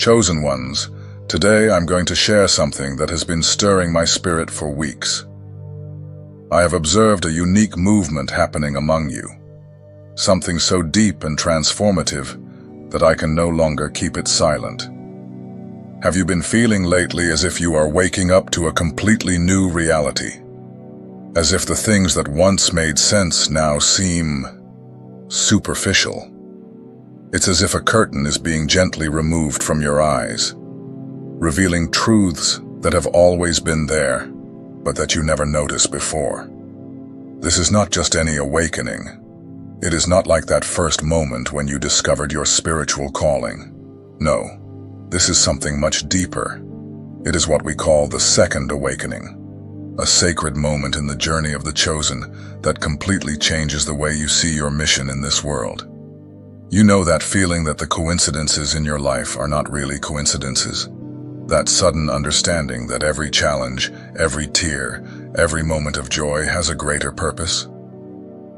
Chosen ones, today I'm going to share something that has been stirring my spirit for weeks. I have observed a unique movement happening among you, something so deep and transformative that I can no longer keep it silent. Have you been feeling lately as if you are waking up to a completely new reality? As if the things that once made sense now seem superficial? It's as if a curtain is being gently removed from your eyes, revealing truths that have always been there, but that you never noticed before. This is not just any awakening. It is not like that first moment when you discovered your spiritual calling. No, this is something much deeper. It is what we call the second awakening, a sacred moment in the journey of the chosen that completely changes the way you see your mission in this world. You know that feeling that the coincidences in your life are not really coincidences? That sudden understanding that every challenge, every tear, every moment of joy has a greater purpose?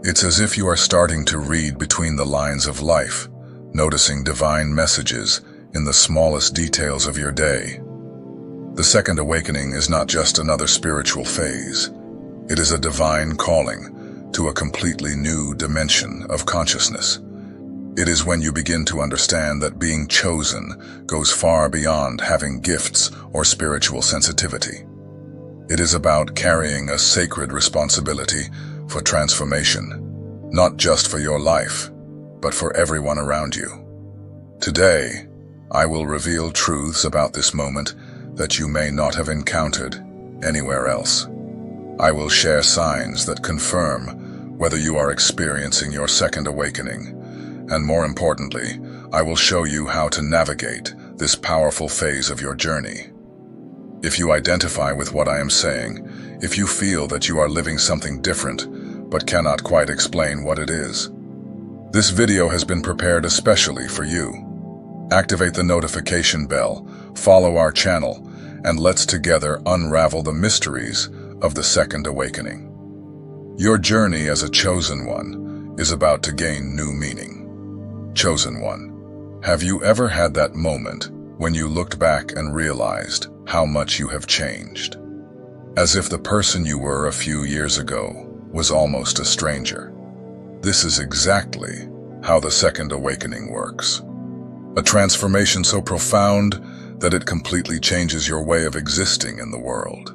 It's as if you are starting to read between the lines of life, noticing divine messages in the smallest details of your day. The second awakening is not just another spiritual phase. It is a divine calling to a completely new dimension of consciousness. It is when you begin to understand that being chosen goes far beyond having gifts or spiritual sensitivity. It is about carrying a sacred responsibility for transformation, not just for your life, but for everyone around you. Today, I will reveal truths about this moment that you may not have encountered anywhere else. I will share signs that confirm whether you are experiencing your second awakening. And more importantly, I will show you how to navigate this powerful phase of your journey. If you identify with what I am saying, if you feel that you are living something different but cannot quite explain what it is, this video has been prepared especially for you. Activate the notification bell, follow our channel, and let's together unravel the mysteries of the second awakening. Your journey as a chosen one is about to gain new meaning. Chosen one, have you ever had that moment when you looked back and realized how much you have changed? As if the person you were a few years ago was almost a stranger. This is exactly how the second awakening works. A transformation so profound that it completely changes your way of existing in the world.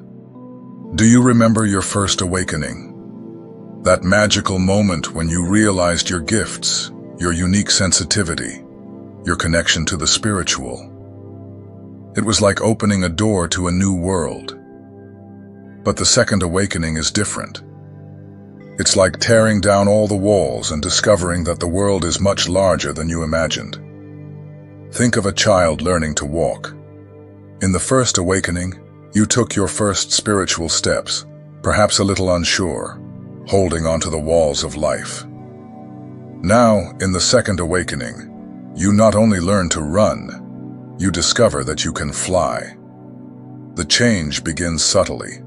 Do you remember your first awakening? That magical moment when you realized your gifts, your unique sensitivity, your connection to the spiritual. It was like opening a door to a new world. But the second awakening is different. It's like tearing down all the walls and discovering that the world is much larger than you imagined. Think of a child learning to walk. In the first awakening, you took your first spiritual steps, perhaps a little unsure, holding onto the walls of life. Now, in the second awakening, you not only learn to run, you discover that you can fly. The change begins subtly.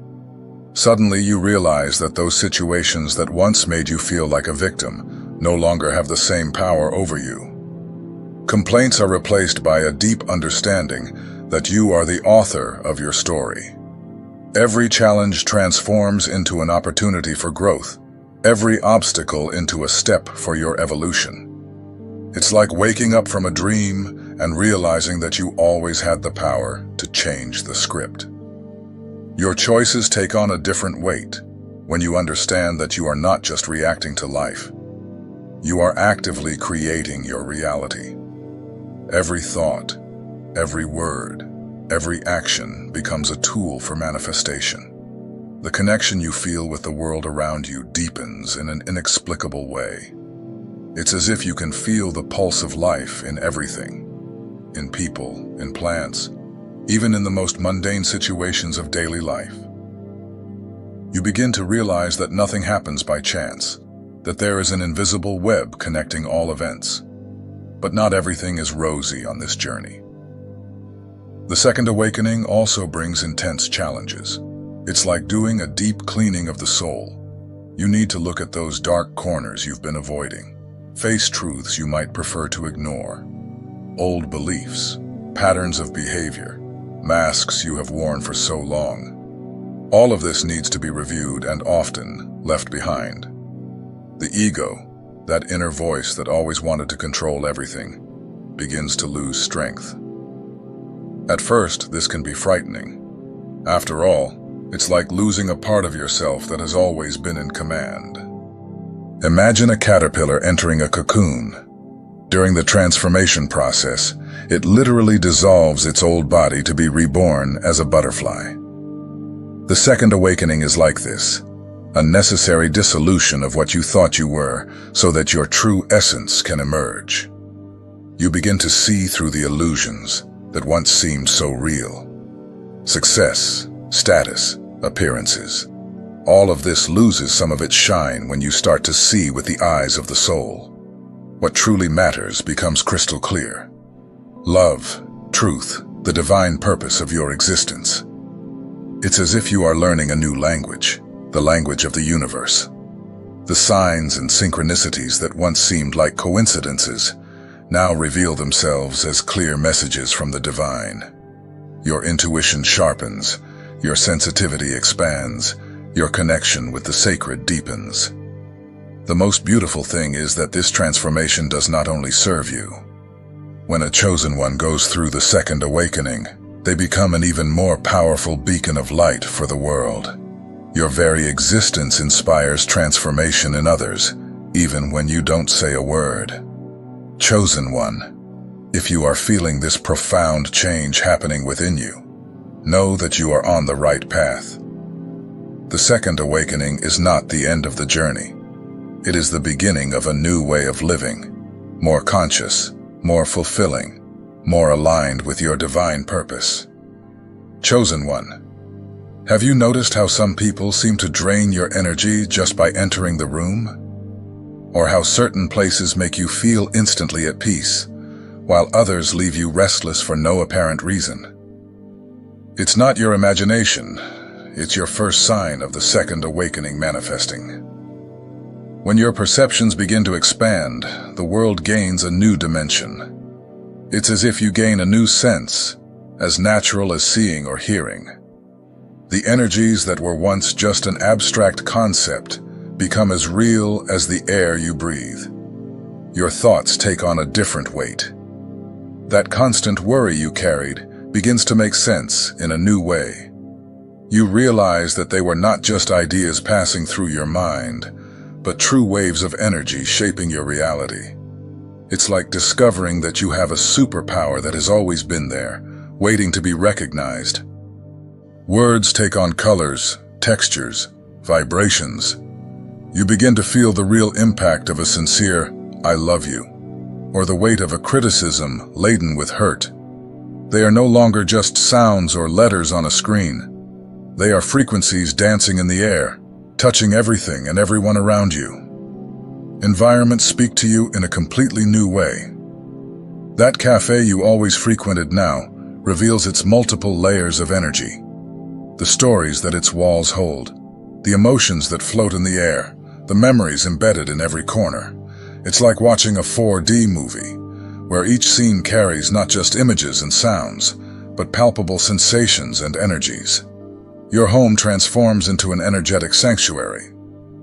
Suddenly you realize that those situations that once made you feel like a victim no longer have the same power over you. Complaints are replaced by a deep understanding that you are the author of your story. Every challenge transforms into an opportunity for growth. Every obstacle into a step for your evolution. It's like waking up from a dream and realizing that you always had the power to change the script. Your choices take on a different weight when you understand that you are not just reacting to life. You are actively creating your reality. Every thought, every word, every action becomes a tool for manifestation. The connection you feel with the world around you deepens in an inexplicable way. It's as if you can feel the pulse of life in everything, in people, in plants, even in the most mundane situations of daily life. You begin to realize that nothing happens by chance, that there is an invisible web connecting all events. But not everything is rosy on this journey. The second awakening also brings intense challenges. It's like doing a deep cleaning of the soul. You need to look at those dark corners you've been avoiding, face truths you might prefer to ignore, old beliefs, patterns of behavior, masks you have worn for so long. All of this needs to be reviewed and often left behind. The ego, that inner voice that always wanted to control everything, begins to lose strength. At first, this can be frightening. After all, it's like losing a part of yourself that has always been in command. Imagine a caterpillar entering a cocoon. During the transformation process, it literally dissolves its old body to be reborn as a butterfly. The second awakening is like this, a necessary dissolution of what you thought you were so that your true essence can emerge. You begin to see through the illusions that once seemed so real. Success, status, appearances. All of this loses some of its shine when you start to see with the eyes of the soul. What truly matters becomes crystal clear. Love, truth, the divine purpose of your existence. It's as if you are learning a new language, the language of the universe. The signs and synchronicities that once seemed like coincidences now reveal themselves as clear messages from the divine. Your intuition sharpens, your sensitivity expands, your connection with the sacred deepens. The most beautiful thing is that this transformation does not only serve you. When a chosen one goes through the second awakening, they become an even more powerful beacon of light for the world. Your very existence inspires transformation in others, even when you don't say a word. Chosen one, if you are feeling this profound change happening within you, know that you are on the right path. The second awakening is not the end of the journey. It is the beginning of a new way of living, more conscious, more fulfilling, more aligned with your divine purpose. Chosen one, have you noticed how some people seem to drain your energy just by entering the room? Or how certain places make you feel instantly at peace, while others leave you restless for no apparent reason? It's not your imagination, it's your first sign of the second awakening manifesting. When your perceptions begin to expand, the world gains a new dimension. It's as if you gain a new sense, as natural as seeing or hearing. The energies that were once just an abstract concept become as real as the air you breathe. Your thoughts take on a different weight. That constant worry you carried begins to make sense in a new way. You realize that they were not just ideas passing through your mind, but true waves of energy shaping your reality. It's like discovering that you have a superpower that has always been there, waiting to be recognized. Words take on colors, textures, vibrations. You begin to feel the real impact of a sincere, "I love you," or the weight of a criticism laden with hurt. They are no longer just sounds or letters on a screen. They are frequencies dancing in the air, touching everything and everyone around you. Environments speak to you in a completely new way. That cafe you always frequented now reveals its multiple layers of energy. The stories that its walls hold, the emotions that float in the air, the memories embedded in every corner. It's like watching a 4D movie, where each scene carries not just images and sounds, but palpable sensations and energies. Your home transforms into an energetic sanctuary.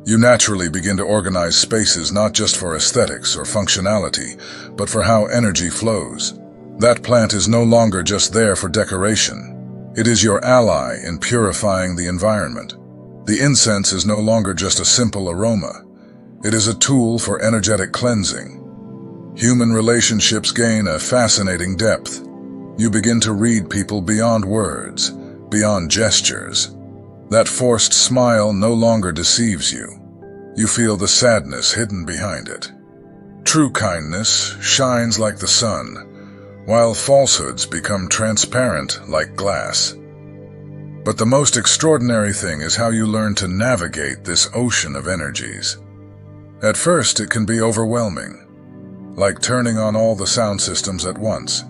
You naturally begin to organize spaces not just for aesthetics or functionality, but for how energy flows. That plant is no longer just there for decoration. It is your ally in purifying the environment. The incense is no longer just a simple aroma. It is a tool for energetic cleansing. Human relationships gain a fascinating depth. You begin to read people beyond words, beyond gestures. That forced smile no longer deceives you. You feel the sadness hidden behind it. True kindness shines like the sun, while falsehoods become transparent like glass. But the most extraordinary thing is how you learn to navigate this ocean of energies. At first, it can be overwhelming, like turning on all the sound systems at once,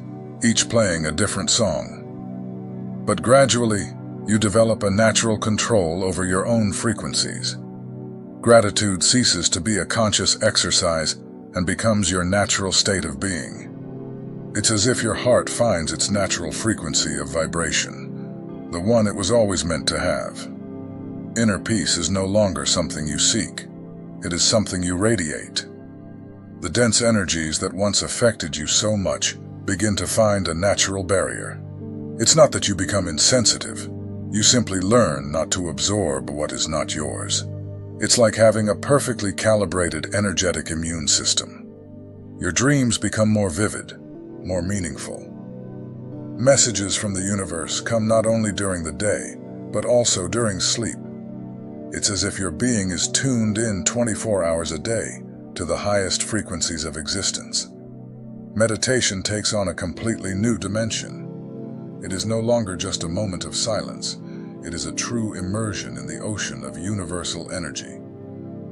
each playing a different song. But gradually, you develop a natural control over your own frequencies. Gratitude ceases to be a conscious exercise and becomes your natural state of being. It's as if your heart finds its natural frequency of vibration, the one it was always meant to have. Inner peace is no longer something you seek. It is something you radiate. The dense energies that once affected you so much begin to find a natural barrier. It's not that you become insensitive. You simply learn not to absorb what is not yours. It's like having a perfectly calibrated energetic immune system. Your dreams become more vivid, more meaningful. Messages from the universe come not only during the day, but also during sleep. It's as if your being is tuned in 24 hours a day to the highest frequencies of existence. Meditation takes on a completely new dimension. It is no longer just a moment of silence. It is a true immersion in the ocean of universal energy.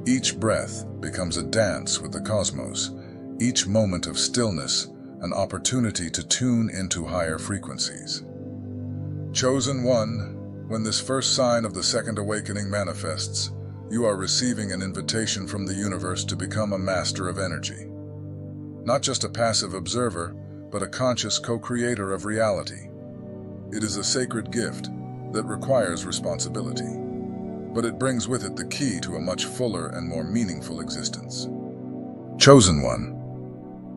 Each breath becomes a dance with the cosmos. Each moment of stillness, an opportunity to tune into higher frequencies. Chosen One, when this first sign of the second awakening manifests, you are receiving an invitation from the universe to become a master of energy. Not just a passive observer, but a conscious co-creator of reality. It is a sacred gift that requires responsibility, but it brings with it the key to a much fuller and more meaningful existence. Chosen One,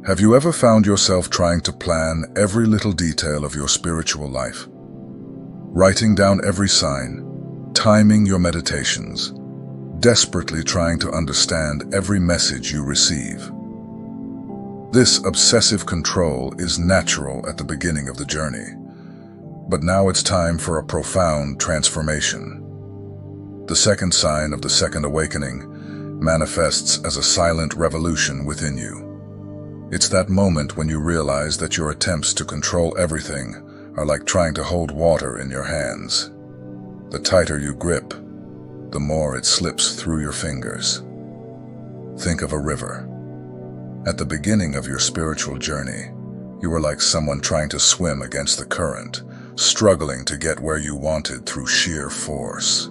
have you ever found yourself trying to plan every little detail of your spiritual life? Writing down every sign, timing your meditations, desperately trying to understand every message you receive. This obsessive control is natural at the beginning of the journey, but now it's time for a profound transformation. The second sign of the second awakening manifests as a silent revolution within you. It's that moment when you realize that your attempts to control everything are like trying to hold water in your hands. The tighter you grip, the more it slips through your fingers. Think of a river. At the beginning of your spiritual journey, you were like someone trying to swim against the current, struggling to get where you wanted through sheer force.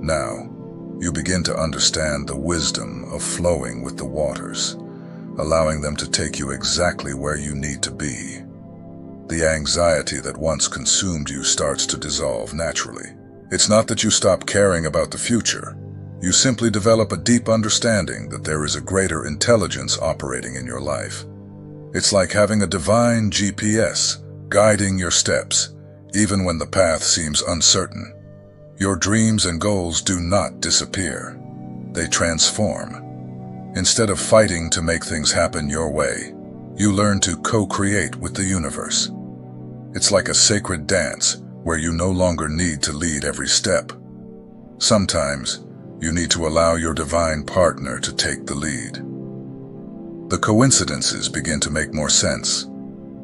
Now, you begin to understand the wisdom of flowing with the waters, allowing them to take you exactly where you need to be. The anxiety that once consumed you starts to dissolve naturally. It's not that you stop caring about the future. You simply develop a deep understanding that there is a greater intelligence operating in your life. It's like having a divine GPS guiding your steps, even when the path seems uncertain. Your dreams and goals do not disappear. They transform. Instead of fighting to make things happen your way, you learn to co-create with the universe. It's like a sacred dance where you no longer need to lead every step. Sometimes, you need to allow your divine partner to take the lead. The coincidences begin to make more sense.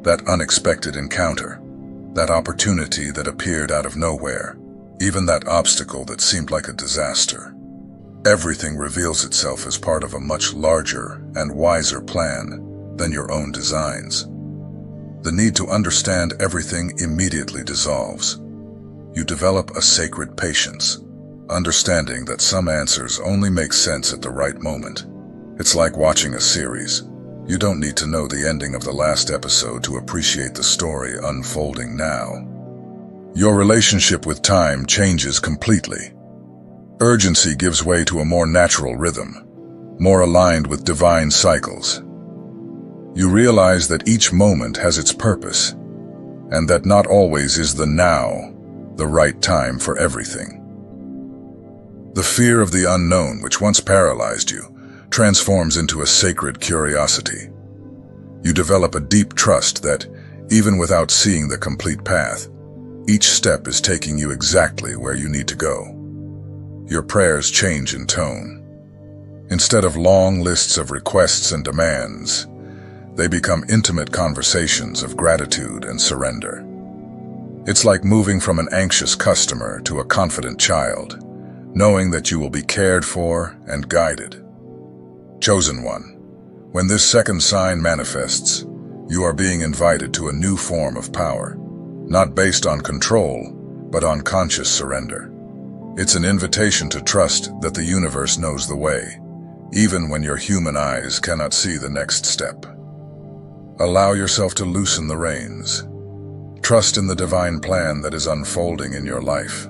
That unexpected encounter, that opportunity that appeared out of nowhere, even that obstacle that seemed like a disaster. Everything reveals itself as part of a much larger and wiser plan than your own designs. The need to understand everything immediately dissolves. You develop a sacred patience, understanding that some answers only make sense at the right moment. It's like watching a series. You don't need to know the ending of the last episode to appreciate the story unfolding now. Your relationship with time changes completely. Urgency gives way to a more natural rhythm, more aligned with divine cycles. You realize that each moment has its purpose, and that not always is the now the right time for everything. The fear of the unknown, which once paralyzed you, transforms into a sacred curiosity. You develop a deep trust that, even without seeing the complete path, each step is taking you exactly where you need to go. Your prayers change in tone. Instead of long lists of requests and demands, they become intimate conversations of gratitude and surrender. It's like moving from an anxious customer to a confident child, knowing that you will be cared for and guided. Chosen One, when this second sign manifests, you are being invited to a new form of power, not based on control, but on conscious surrender. It's an invitation to trust that the universe knows the way, even when your human eyes cannot see the next step. Allow yourself to loosen the reins. Trust in the divine plan that is unfolding in your life.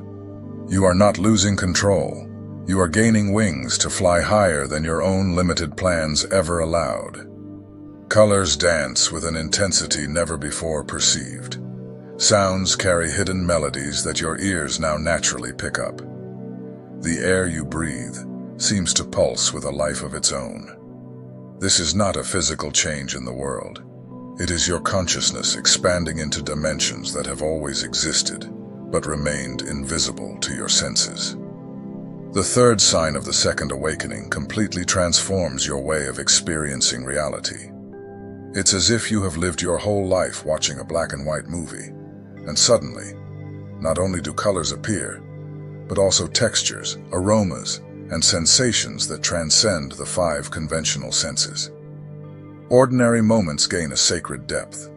You are not losing control. You are gaining wings to fly higher than your own limited plans ever allowed. Colors dance with an intensity never before perceived. Sounds carry hidden melodies that your ears now naturally pick up. The air you breathe seems to pulse with a life of its own. This is not a physical change in the world. It is your consciousness expanding into dimensions that have always existed, but remained invisible to your senses. The third sign of the second awakening completely transforms your way of experiencing reality. It's as if you have lived your whole life watching a black and white movie, and suddenly, not only do colors appear, but also textures, aromas, and sensations that transcend the 5 conventional senses. Ordinary moments gain a sacred depth.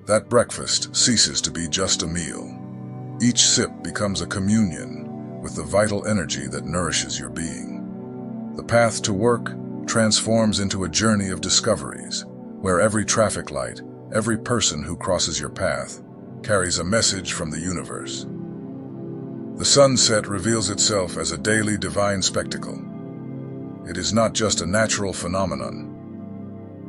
That breakfast ceases to be just a meal. Each sip becomes a communion with the vital energy that nourishes your being. The path to work transforms into a journey of discoveries, where every traffic light, every person who crosses your path, carries a message from the universe. The sunset reveals itself as a daily divine spectacle. It is not just a natural phenomenon.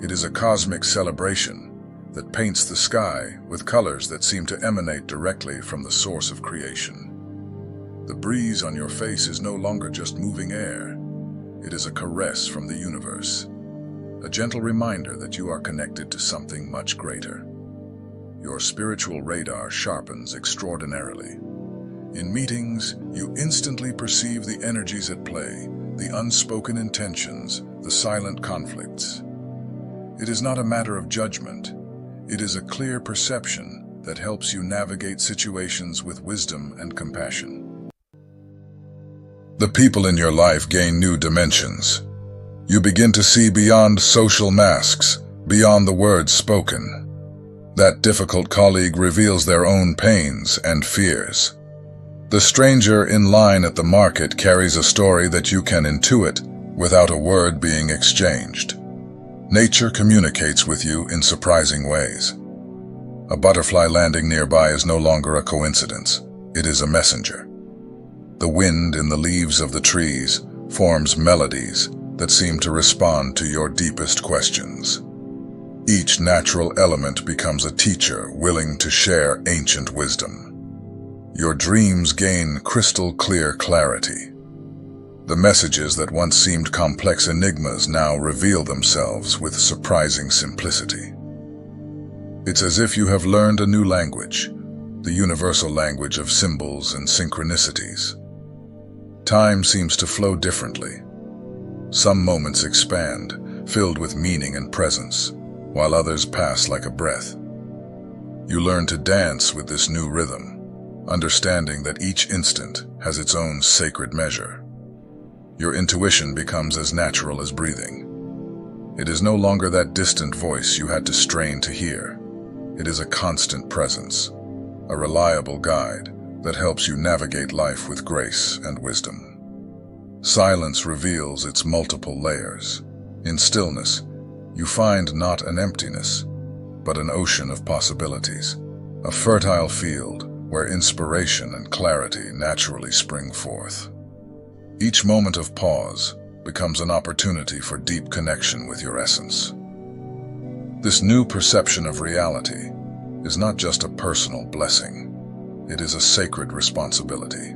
It is a cosmic celebration that paints the sky with colors that seem to emanate directly from the source of creation. The breeze on your face is no longer just moving air. It is a caress from the universe, a gentle reminder that you are connected to something much greater. Your spiritual radar sharpens extraordinarily. In meetings, you instantly perceive the energies at play, the unspoken intentions, the silent conflicts. It is not a matter of judgment. It is a clear perception that helps you navigate situations with wisdom and compassion. The people in your life gain new dimensions. You begin to see beyond social masks, beyond the words spoken. That difficult colleague reveals their own pains and fears. The stranger in line at the market carries a story that you can intuit without a word being exchanged. Nature communicates with you in surprising ways. A butterfly landing nearby is no longer a coincidence. It is a messenger. The wind in the leaves of the trees forms melodies that seem to respond to your deepest questions. Each natural element becomes a teacher willing to share ancient wisdom. Your dreams gain crystal-clear clarity. The messages that once seemed complex enigmas now reveal themselves with surprising simplicity. It's as if you have learned a new language, the universal language of symbols and synchronicities. Time seems to flow differently. Some moments expand, filled with meaning and presence, while others pass like a breath. You learn to dance with this new rhythm, understanding that each instant has its own sacred measure. Your intuition becomes as natural as breathing. It is no longer that distant voice you had to strain to hear. It is a constant presence, a reliable guide that helps you navigate life with grace and wisdom. Silence reveals its multiple layers. In stillness, you find not an emptiness, but an ocean of possibilities, a fertile field where inspiration and clarity naturally spring forth. Each moment of pause becomes an opportunity for deep connection with your essence. This new perception of reality is not just a personal blessing. It is a sacred responsibility.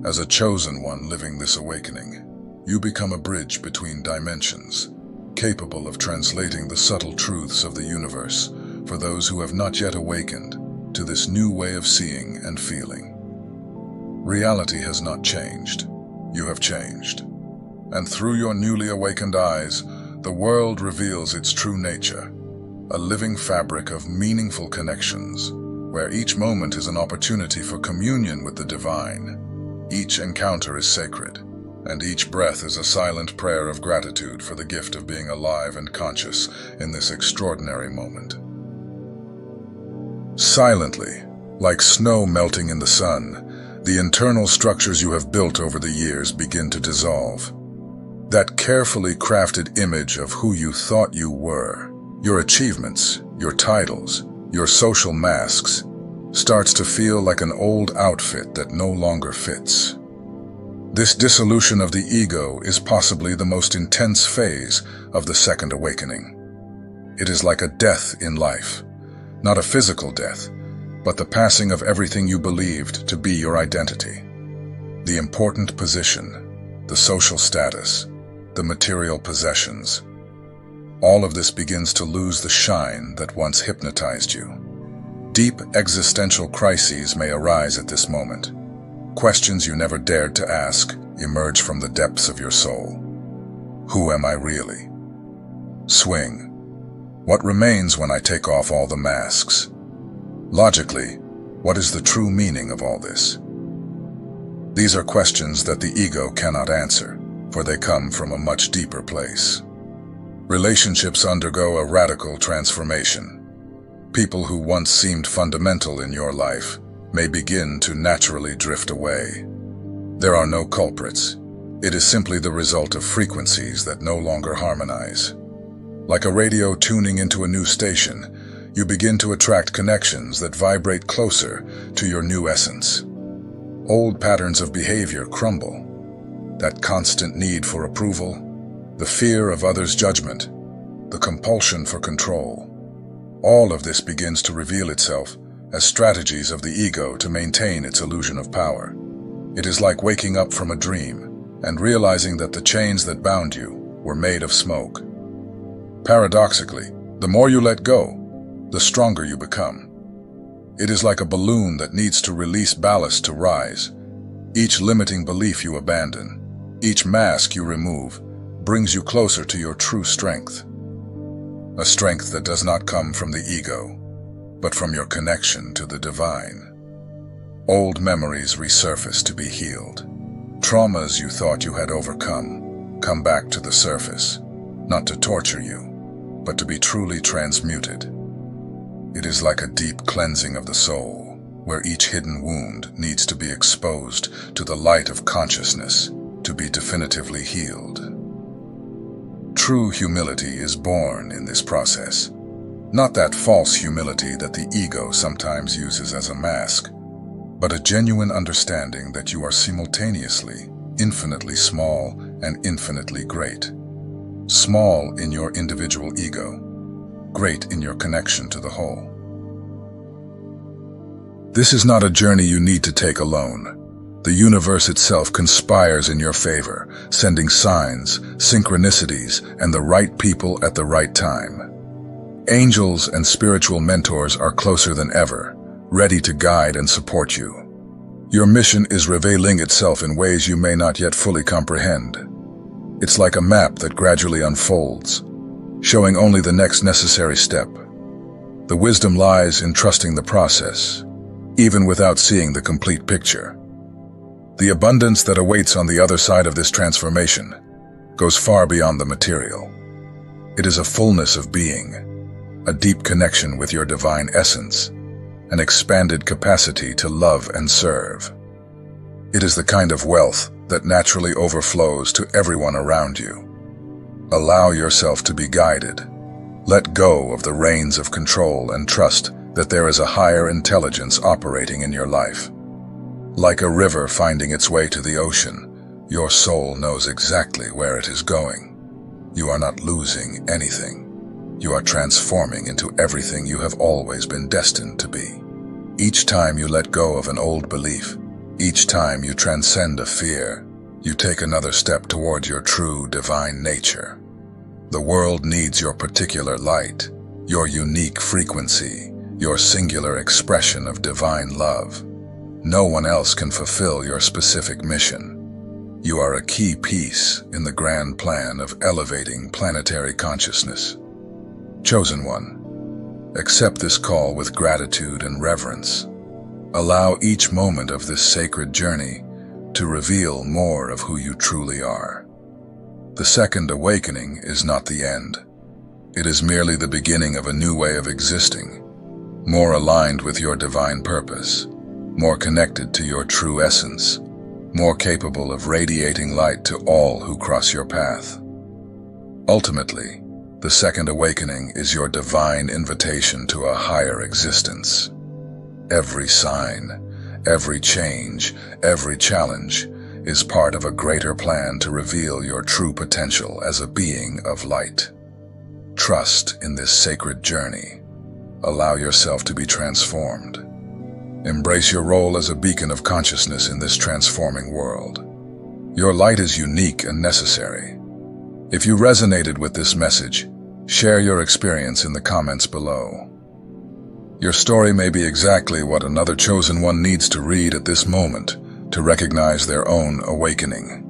As a chosen one living this awakening, you become a bridge between dimensions, capable of translating the subtle truths of the universe for those who have not yet awakened to this new way of seeing and feeling. Reality has not changed. You have changed. And through your newly awakened eyes, the world reveals its true nature, a living fabric of meaningful connections, where each moment is an opportunity for communion with the divine. Each encounter is sacred, and each breath is a silent prayer of gratitude for the gift of being alive and conscious in this extraordinary moment. Silently, like snow melting in the sun, the internal structures you have built over the years begin to dissolve. That carefully crafted image of who you thought you were Your achievements, your titles, your social masks starts to feel like an old outfit that no longer fits. This dissolution of the ego is possibly the most intense phase of the second awakening. It is like a death in life, not a physical death, but the passing of everything you believed to be your identity. The important position, the social status, the material possessions. All of this begins to lose the shine that once hypnotized you. Deep existential crises may arise at this moment. Questions you never dared to ask emerge from the depths of your soul. Who am I really? Swing. What remains when I take off all the masks? Logically, what is the true meaning of all this? These are questions that the ego cannot answer, for they come from a much deeper place. Relationships undergo a radical transformation. People who once seemed fundamental in your life may begin to naturally drift away. There are no culprits. It is simply the result of frequencies that no longer harmonize. Like a radio tuning into a new station, you begin to attract connections that vibrate closer to your new essence. Old patterns of behavior crumble. That constant need for approval, the fear of others' judgment, the compulsion for control. All of this begins to reveal itself as strategies of the ego to maintain its illusion of power. It is like waking up from a dream and realizing that the chains that bound you were made of smoke. Paradoxically, the more you let go, the stronger you become. It is like a balloon that needs to release ballast to rise. Each limiting belief you abandon, each mask you remove, brings you closer to your true strength. A strength that does not come from the ego, but from your connection to the divine. Old memories resurface to be healed. Traumas you thought you had overcome come back to the surface, not to torture you, but to be truly transmuted. It is like a deep cleansing of the soul, where each hidden wound needs to be exposed to the light of consciousness to be definitively healed. True humility is born in this process, not that false humility that the ego sometimes uses as a mask, but a genuine understanding that you are simultaneously infinitely small and infinitely great. Small in your individual ego, great in your connection to the whole. This is not a journey you need to take alone. The universe itself conspires in your favor, sending signs, synchronicities, and the right people at the right time. Angels and spiritual mentors are closer than ever, ready to guide and support you. Your mission is revealing itself in ways you may not yet fully comprehend. It's like a map that gradually unfolds, showing only the next necessary step. The wisdom lies in trusting the process, even without seeing the complete picture. The abundance that awaits on the other side of this transformation goes far beyond the material. It is a fullness of being, a deep connection with your divine essence, an expanded capacity to love and serve. It is the kind of wealth that naturally overflows to everyone around you. Allow yourself to be guided. Let go of the reins of control and trust that there is a higher intelligence operating in your life. Like a river finding its way to the ocean, your soul knows exactly where it is going. You are not losing anything. You are transforming into everything you have always been destined to be. Each time you let go of an old belief, each time you transcend a fear, you take another step toward your true divine nature. The world needs your particular light, your unique frequency, your singular expression of divine love. No one else can fulfill your specific mission. You are a key piece in the grand plan of elevating planetary consciousness. Chosen one, accept this call with gratitude and reverence. Allow each moment of this sacred journey to reveal more of who you truly are. The second awakening is not the end. It is merely the beginning of a new way of existing, more aligned with your divine purpose, more connected to your true essence, more capable of radiating light to all who cross your path. Ultimately, The second awakening is your divine invitation to a higher existence. Every sign, every change, every challenge is part of a greater plan to reveal your true potential as a being of light. Trust in this sacred journey. Allow yourself to be transformed. Embrace your role as a beacon of consciousness in this transforming world. Your light is unique and necessary. If you resonated with this message, share your experience in the comments below. Your story may be exactly what another chosen one needs to read at this moment to recognize their own awakening.